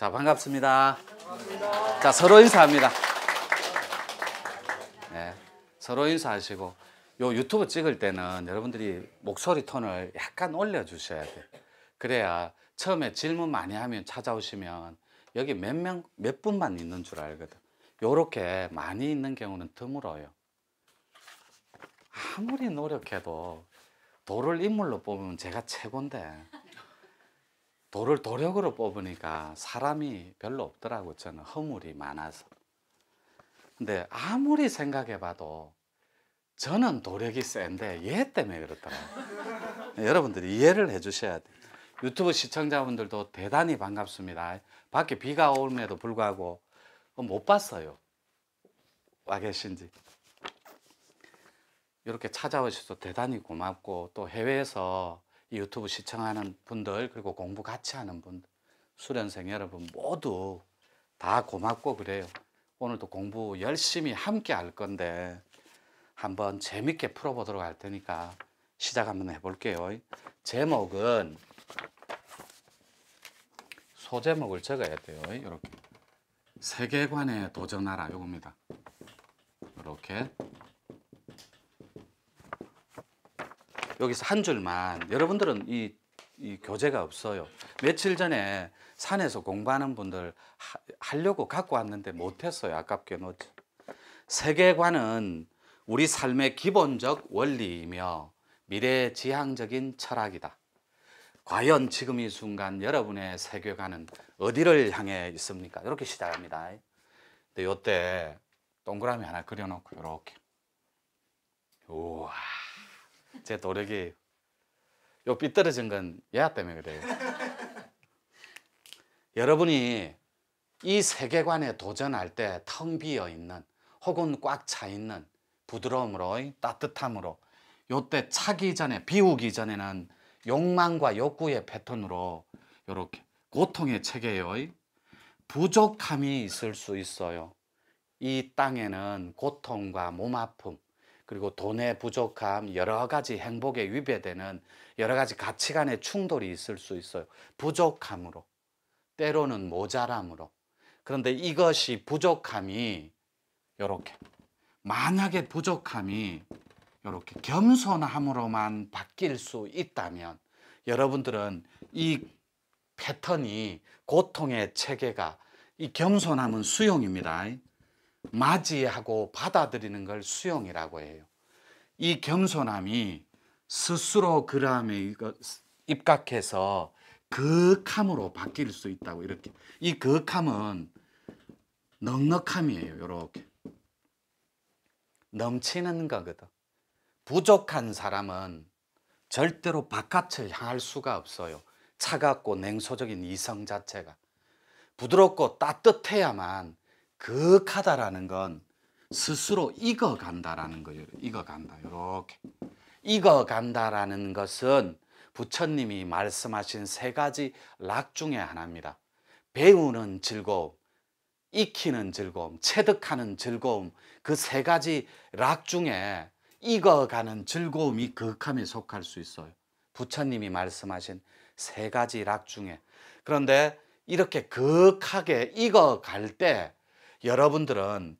자, 반갑습니다. 자, 서로 인사합니다. 네, 서로 인사하시고 요 유튜브 찍을 때는 여러분들이 목소리 톤을 약간 올려주셔야 돼요. 그래야 처음에 질문 많이 하면 찾아오시면 여기 몇 분만 있는 줄 알거든. 요렇게 많이 있는 경우는 드물어요. 아무리 노력해도 돌을 인물로 뽑으면 제가 최고인데 돌을 도력으로 뽑으니까 사람이 별로 없더라고. 저는 허물이 많아서. 근데 아무리 생각해봐도 저는 도력이 센데 얘 때문에 그렇더라고요. 여러분들이 이해를 해주셔야 돼요. 유튜브 시청자분들도 대단히 반갑습니다. 밖에 비가 오음에도 불구하고 못 봤어요. 와 계신지. 이렇게 찾아오셔서 대단히 고맙고, 또 해외에서 이 유튜브 시청하는 분들, 그리고 공부 같이 하는 분들, 수련생 여러분 모두 다 고맙고 그래요. 오늘도 공부 열심히 함께 할 건데 한번 재밌게 풀어보도록 할 테니까 시작 한번 해볼게요. 제목은 소제목을 적어야 돼요. 이렇게 세계관에 도전하라 요겁니다. 이렇게 여기서 한 줄만. 여러분들은 이 교재가 없어요. 며칠 전에 산에서 공부하는 분들 하려고 갖고 왔는데 못했어요. 아깝게 놓지. 세계관은 우리 삶의 기본적 원리이며 미래지향적인 철학이다. 과연 지금 이 순간 여러분의 세계관은 어디를 향해 있습니까? 이렇게 시작합니다. 근데 이때 동그라미 하나 그려놓고 이렇게. 우와, 제 도력이 요 삐뚤어진 건 얘 때문에 그래요. 여러분이 이 세계관에 도전할 때 텅 비어 있는 혹은 꽉 차 있는 부드러움으로, 따뜻함으로, 요때 차기 전에, 비우기 전에는 욕망과 욕구의 패턴으로 이렇게 고통의 체계예요. 부족함이 있을 수 있어요. 이 땅에는 고통과 몸 아픔, 그리고 돈의 부족함, 여러 가지 행복에 위배되는 여러 가지 가치관의 충돌이 있을 수 있어요. 부족함으로, 때로는 모자람으로. 그런데 이것이 부족함이 이렇게, 만약에 부족함이 이렇게 겸손함으로만 바뀔 수 있다면 여러분들은 이 패턴이, 고통의 체계가, 이 겸손함은 수용입니다. 맞이하고 받아들이는 걸 수용이라고 해요. 이 겸손함이 스스로 그람에 입각해서 거역함으로 바뀔 수 있다고. 이렇게 이 거역함은 넉넉함이에요. 이렇게 넘치는 거거든. 부족한 사람은 절대로 바깥을 향할 수가 없어요. 차갑고 냉소적인 이성 자체가. 부드럽고 따뜻해야만 거역하다라는 건 스스로 익어간다라는 거예요. 익어간다. 이렇게 익어간다라는 것은 부처님이 말씀하신 세 가지 락 중에 하나입니다. 배우는 즐거움, 익히는 즐거움, 체득하는 즐거움, 그 세 가지 락 중에 익어가는 즐거움이 거역함에 속할 수 있어요. 부처님이 말씀하신 세 가지 락 중에. 그런데 이렇게 거역하게 익어갈 때 여러분들은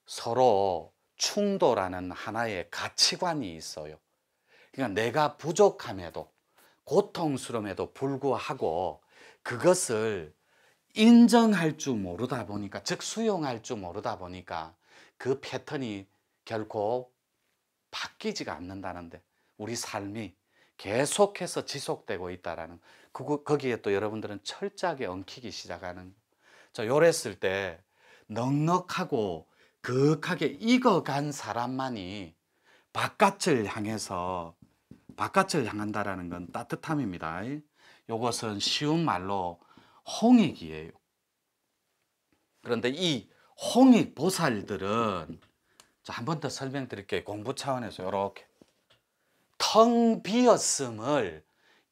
서로 충돌하는 하나의 가치관이 있어요. 그러니까 내가 부족함에도, 고통스러움에도 불구하고 그것을 인정할 줄 모르다 보니까, 즉 수용할 줄 모르다 보니까 그 패턴이 결코 바뀌지가 않는다는데, 우리 삶이 계속해서 지속되고 있다라는, 거기에 또 여러분들은 철저하게 엉키기 시작하는. 저 요랬을 때 넉넉하고 거역하게 익어간 사람만이 바깥을 향한다라는 건 따뜻함입니다. 요것은 쉬운 말로 홍익이에요. 그런데 이 홍익 보살들은, 한 번 더 설명드릴게요. 공부 차원에서 이렇게 텅 비었음을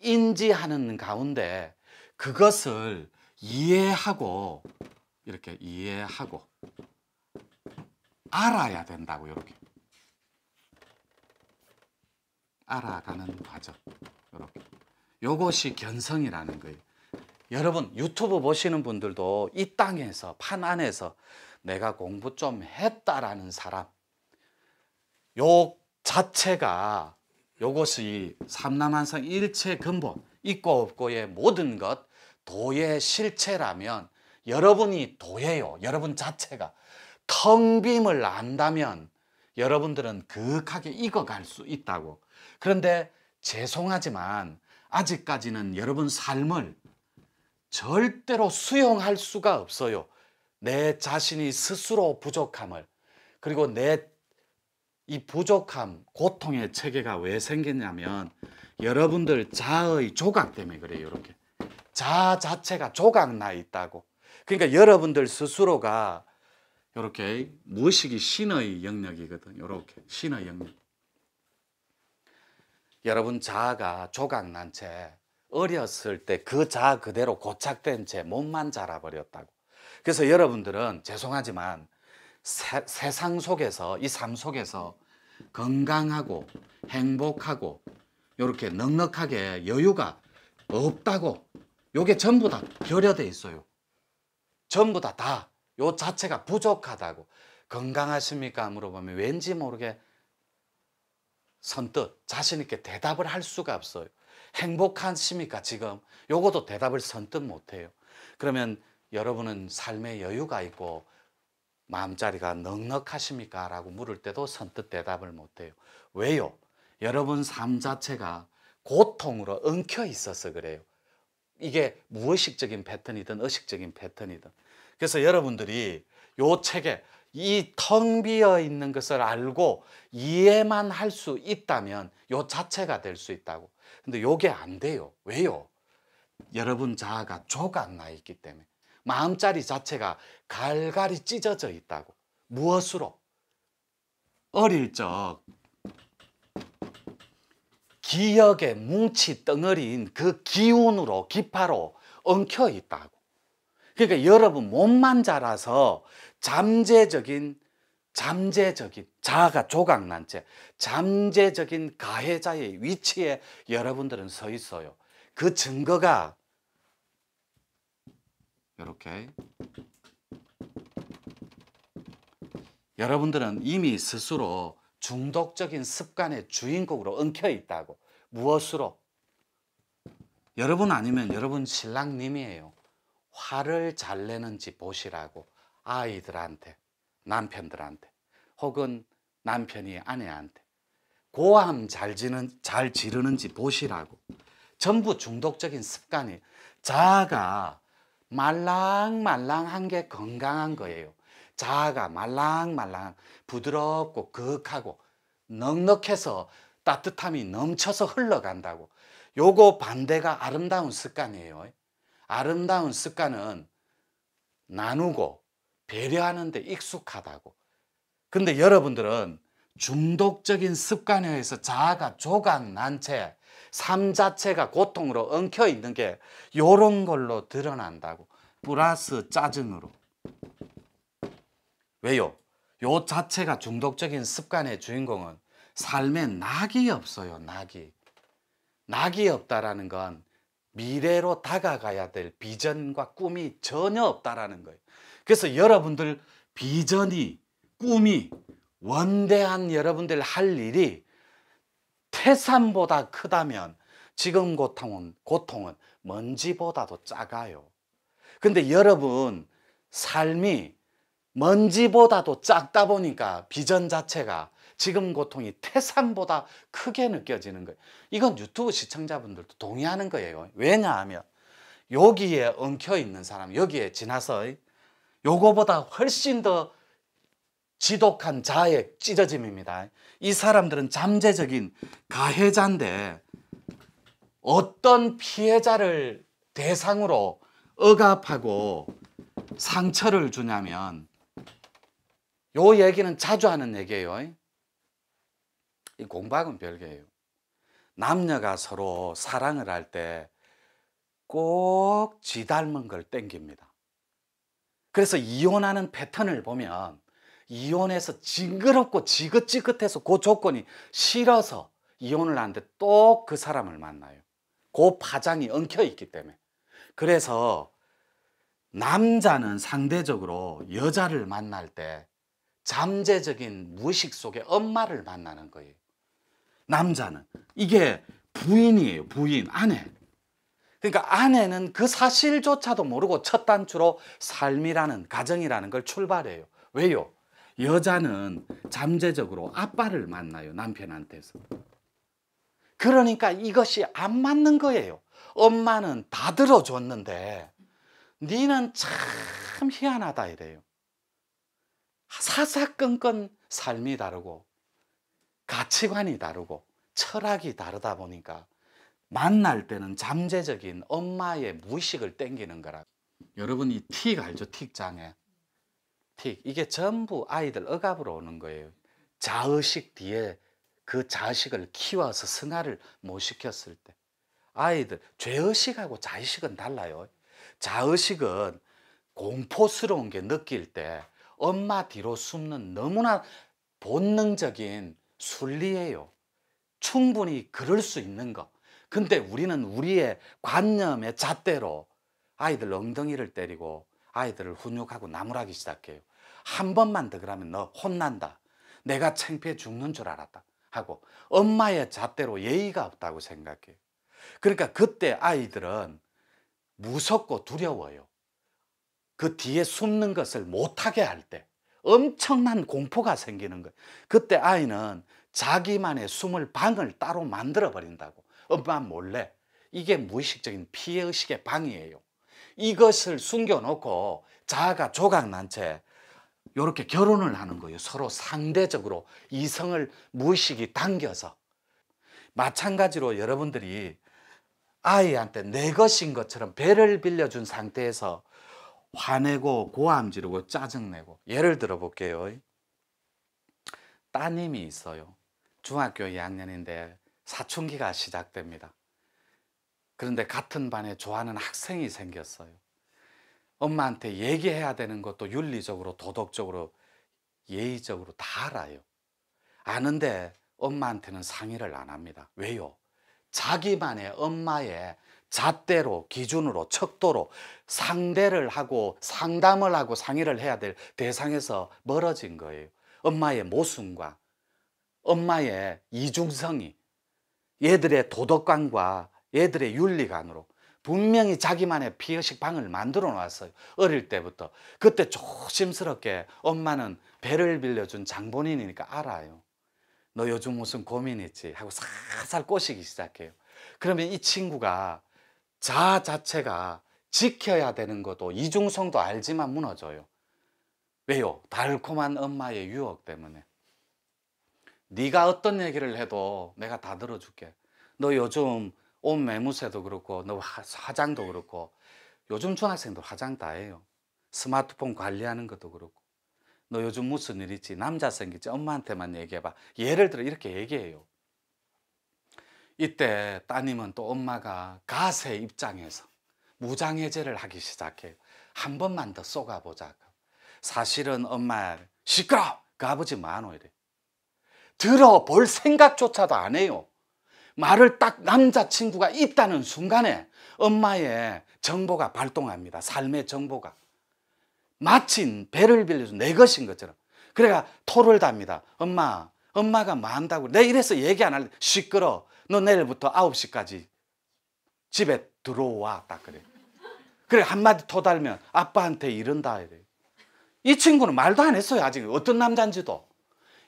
인지하는 가운데 그것을 이해하고, 이렇게 이해하고 알아야 된다고. 이렇게 알아가는 과정. 이렇게 요것이 견성이라는 거예요. 여러분 유튜브 보시는 분들도 이 땅에서 판 안에서 내가 공부 좀 했다라는 사람, 요 자체가 요것이 삼남한상 일체 근본 있고 없고의 모든 것 도의 실체라면 여러분이 도예요. 여러분 자체가 텅 빔을 안다면 여러분들은 그윽하게 익어갈 수 있다고. 그런데 죄송하지만 아직까지는 여러분 삶을 절대로 수용할 수가 없어요. 내 자신이 스스로 부족함을. 그리고 내 이 부족함, 고통의 체계가 왜 생겼냐면 여러분들 자의 조각 때문에 그래요. 이렇게 자 자체가 조각 나 있다고. 그러니까 여러분들 스스로가 이렇게 무의식이 신의 영역이거든. 이렇게 신의 영역. 여러분 자아가 조각 난 채 어렸을 때 그 자아 그대로 고착된 채 몸만 자라버렸다고. 그래서 여러분들은 죄송하지만 세상 속에서, 이 삶 속에서 건강하고 행복하고 이렇게 넉넉하게 여유가 없다고. 요게 전부 다 결여돼 있어요. 전부 다 요 자체가 부족하다고. 건강하십니까? 물어보면 왠지 모르게 선뜻 자신 있게 대답을 할 수가 없어요. 행복하십니까? 지금 요것도 대답을 선뜻 못해요. 그러면 여러분은 삶에 여유가 있고 마음자리가 넉넉하십니까? 라고 물을 때도 선뜻 대답을 못해요. 왜요? 여러분 삶 자체가 고통으로 엉켜 있어서 그래요. 이게 무의식적인 패턴이든 의식적인 패턴이든. 그래서 여러분들이 요 책에 이 텅 비어 있는 것을 알고 이해만 할 수 있다면 요 자체가 될 수 있다고. 근데 요게 안 돼요. 왜요? 여러분 자아가 조각 나 있기 때문에. 마음자리 자체가 갈갈이 찢어져 있다고. 무엇으로? 어릴 적 기억의 뭉치 덩어리인 그 기운으로, 기파로 엉켜 있다고. 그러니까 여러분 몸만 자라서 잠재적인 자아가 조각난 채 잠재적인 가해자의 위치에 여러분들은 서 있어요. 그 증거가 이렇게 여러분들은 이미 스스로 중독적인 습관의 주인공으로 엉켜 있다고. 무엇으로? 여러분 아니면 여러분 신랑님이에요. 화를 잘 내는지 보시라고. 아이들한테, 남편들한테, 혹은 남편이 아내한테 고함 잘 지르는지 보시라고. 전부 중독적인 습관이. 자아가 말랑말랑한 게 건강한 거예요. 자아가 말랑말랑 부드럽고 그윽하고 넉넉해서 따뜻함이 넘쳐서 흘러간다고. 요거 반대가 아름다운 습관이에요. 아름다운 습관은 나누고 배려하는 데 익숙하다고. 근데 여러분들은 중독적인 습관에 의해서 자아가 조각난 채 삶 자체가 고통으로 엉켜 있는 게 요런 걸로 드러난다고. 플러스 짜증으로. 왜요? 요 자체가 중독적인 습관의 주인공은 삶에 낙이 없어요. 낙이 없다라는 건 미래로 다가가야 될 비전과 꿈이 전혀 없다라는 거예요. 그래서 여러분들 비전이, 꿈이, 원대한 여러분들 할 일이 태산보다 크다면 지금 고통은 먼지보다도 작아요. 근데 여러분 삶이 먼지보다도 작다 보니까 비전 자체가 지금 고통이 태산보다 크게 느껴지는 거예요. 이건 유튜브 시청자분들도 동의하는 거예요. 왜냐하면 여기에 엉켜 있는 사람, 여기에 지나서 요거보다 훨씬 더 지독한 자아의 찢어짐입니다. 이 사람들은 잠재적인 가해자인데 어떤 피해자를 대상으로 억압하고 상처를 주냐면, 요 얘기는 자주 하는 얘기예요. 이 공부하고는 별개예요. 남녀가 서로 사랑을 할 때 꼭 지 닮은 걸 땡깁니다. 그래서 이혼하는 패턴을 보면 이혼해서 징그럽고 지긋지긋해서 그 조건이 싫어서 이혼을 하는데 또 그 사람을 만나요. 그 파장이 엉켜 있기 때문에. 그래서 남자는 상대적으로 여자를 만날 때 잠재적인 무의식 속에 엄마를 만나는 거예요. 남자는 이게 부인이에요. 부인, 아내. 그러니까 아내는 그 사실조차도 모르고 첫 단추로 삶이라는 가정이라는 걸 출발해요. 왜요? 여자는 잠재적으로 아빠를 만나요. 남편한테서. 그러니까 이것이 안 맞는 거예요. 엄마는 다 들어줬는데 니는 참 희한하다 이래요. 사사건건 삶이 다르고 가치관이 다르고 철학이 다르다 보니까 만날 때는 잠재적인 엄마의 무의식을 땡기는 거라. 여러분 이 틱 알죠? 틱장애. 틱. 이게 전부 아이들 억압으로 오는 거예요. 자의식 뒤에 그 자의식을 키워서 승화를 못 시켰을 때. 아이들 죄의식하고 자의식은 달라요. 자의식은 공포스러운 게 느낄 때 엄마 뒤로 숨는 너무나 본능적인 순리예요. 충분히 그럴 수 있는 거. 근데 우리는 우리의 관념의 잣대로 아이들 엉덩이를 때리고 아이들을 훈육하고 나무라기 시작해요. 한 번만 더 그러면 너 혼난다. 내가 창피해 죽는 줄 알았다. 하고 엄마의 잣대로 예의가 없다고 생각해요. 그러니까 그때 아이들은 무섭고 두려워요. 그 뒤에 숨는 것을 못하게 할 때 엄청난 공포가 생기는 거예요. 그때 아이는 자기만의 숨을 방을 따로 만들어 버린다고. 엄마 몰래. 이게 무의식적인 피해의식의 방이에요. 이것을 숨겨놓고 자아가 조각난 채 이렇게 결혼을 하는 거예요. 서로 상대적으로 이성을 무의식이 당겨서. 마찬가지로 여러분들이 아이한테 내 것인 것처럼 배를 빌려준 상태에서 화내고 고함 지르고 짜증내고. 예를 들어 볼게요. 따님이 있어요. 중학교 2학년인데 사춘기가 시작됩니다. 그런데 같은 반에 좋아하는 학생이 생겼어요. 엄마한테 얘기해야 되는 것도 윤리적으로 도덕적으로 예의적으로 다 알아요. 아는데 엄마한테는 상의를 안 합니다. 왜요? 자기만의 엄마의 잣대로 기준으로 척도로 상대를 하고 상담을 하고 상의를 해야 될 대상에서 멀어진 거예요. 엄마의 모순과 엄마의 이중성이 얘들의 도덕관과 얘들의 윤리관으로 분명히 자기만의 피의식 방을 만들어 놨어요. 어릴 때부터. 그때 조심스럽게 엄마는 배를 빌려준 장본인이니까 알아요. 너 요즘 무슨 고민 있지? 하고 살살 꼬시기 시작해요. 그러면 이 친구가 자아 자체가 지켜야 되는 것도 이중성도 알지만 무너져요. 왜요? 달콤한 엄마의 유혹 때문에. 네가 어떤 얘기를 해도 내가 다 들어줄게. 너 요즘 옷 매무새도 그렇고 너 화장도 그렇고 요즘 중학생도 화장 다 해요. 스마트폰 관리하는 것도 그렇고 너 요즘 무슨 일 있지? 남자 생기지? 엄마한테만 얘기해봐. 예를 들어 이렇게 얘기해요. 이때 따님은 또 엄마가 가세 입장에서 무장해제를 하기 시작해요. 한 번만 더 쏘가보자. 사실은 엄마 시끄러! 그 아버지 많어 이래. 들어볼 생각조차도 안 해요. 말을 딱 남자친구가 있다는 순간에 엄마의 정보가 발동합니다. 삶의 정보가. 마침 배를 빌려준 내 것인 것처럼. 그래가 토를 답니다. 엄마가 뭐 한다고. 내 이래서 얘기 안 할래. 시끄러. 너 내일부터 9시까지 집에 들어와. 딱 그래. 그래 한마디 토 달면 아빠한테 이른다. 이래. 이 친구는 말도 안 했어요. 아직 어떤 남자인지도.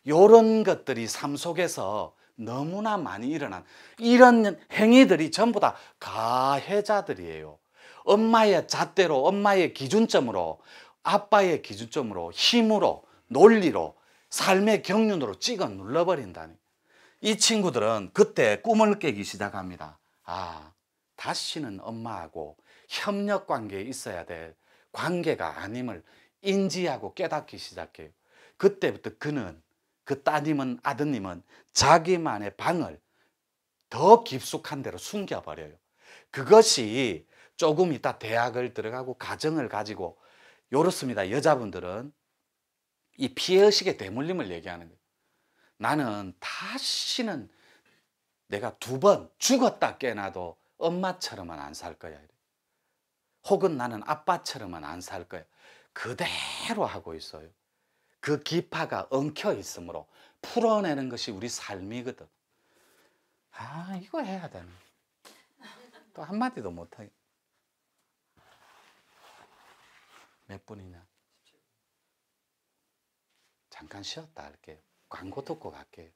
이런 것들이 삶 속에서 너무나 많이 일어난 이런 행위들이 전부 다 가해자들이에요. 엄마의 잣대로 엄마의 기준점으로 아빠의 기준점으로 힘으로 논리로 삶의 경륜으로 찍어 눌러버린다니. 이 친구들은 그때 꿈을 깨기 시작합니다. 아, 다시는 엄마하고 협력 관계에 있어야 될 관계가 아님을 인지하고 깨닫기 시작해요. 그때부터 그 따님은 아드님은 자기만의 방을 더 깊숙한 데로 숨겨버려요. 그것이 조금 있다 대학을 들어가고 가정을 가지고 요렇습니다. 여자분들은 이 피해의식의 대물림을 얘기하는 거예요. 나는 다시는 내가 2번 죽었다 깨나도 엄마처럼은 안 살 거야. 혹은 나는 아빠처럼은 안 살 거야. 그대로 하고 있어요. 그 기파가 엉켜 있으므로 풀어내는 것이 우리 삶이거든. 아, 이거 해야 되네. 또 한마디도 못하게. 몇 분이냐? 잠깐 쉬었다 할게요. 광고 듣고 갈게요.